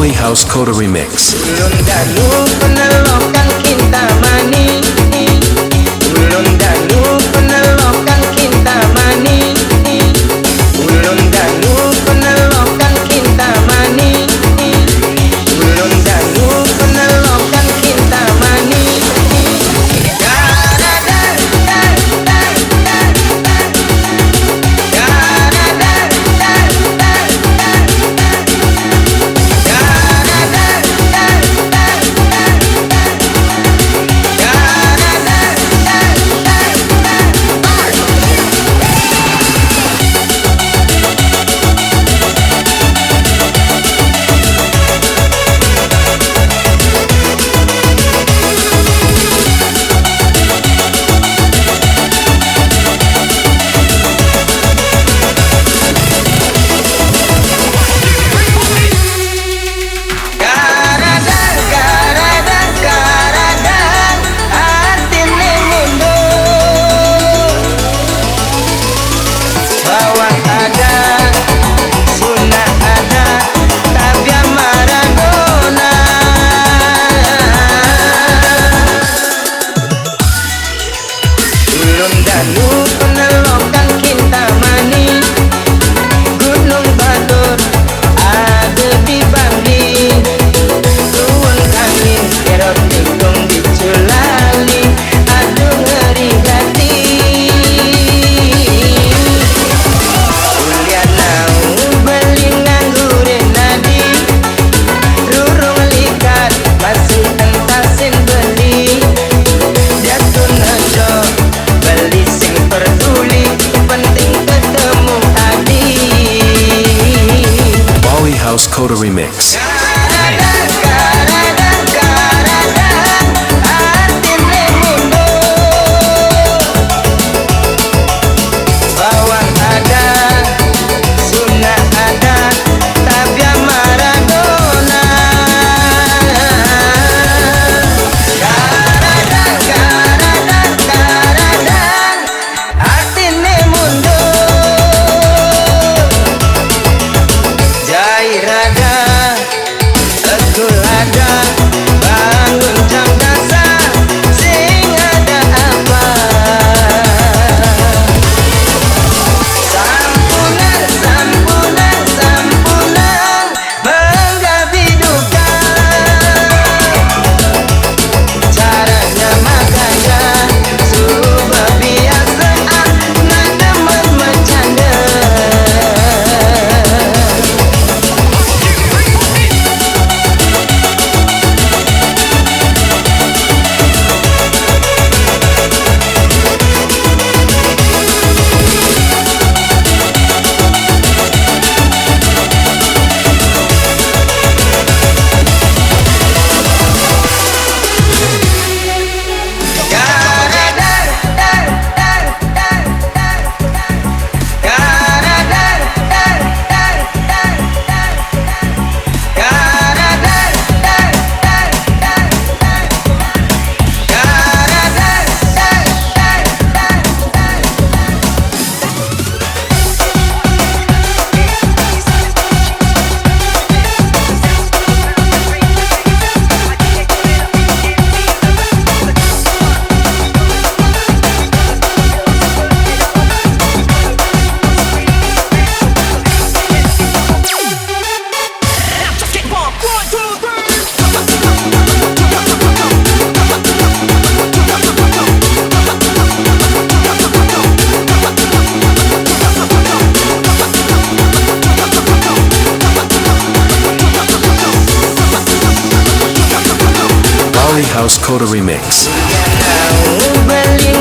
Bali House Coda Remix. Ulun danu penelokan Kintamani, ulun danu penelokan Kintamani, ulun danu penelokan Kintamani, ulun danu penelokan Kintamani. Danu penelokan Kintamani, Gunung Batur ada di Bali, ruang angin kerap tikung diculali, aduh ngeri hati. Kuliah nau beli nganggurin nadi, rurung likat masih entasin beli, jatuh najo beli sing peduli, penting ketemu tadi. Bali House Coda Remix. Bangun jam dasar, sing ada apa? Sampunan, sampunan, sampunan, menggabi duka. Caranya makanya sudah biasa, nak demen bercanda. Bali House Coda Remix. Kau beli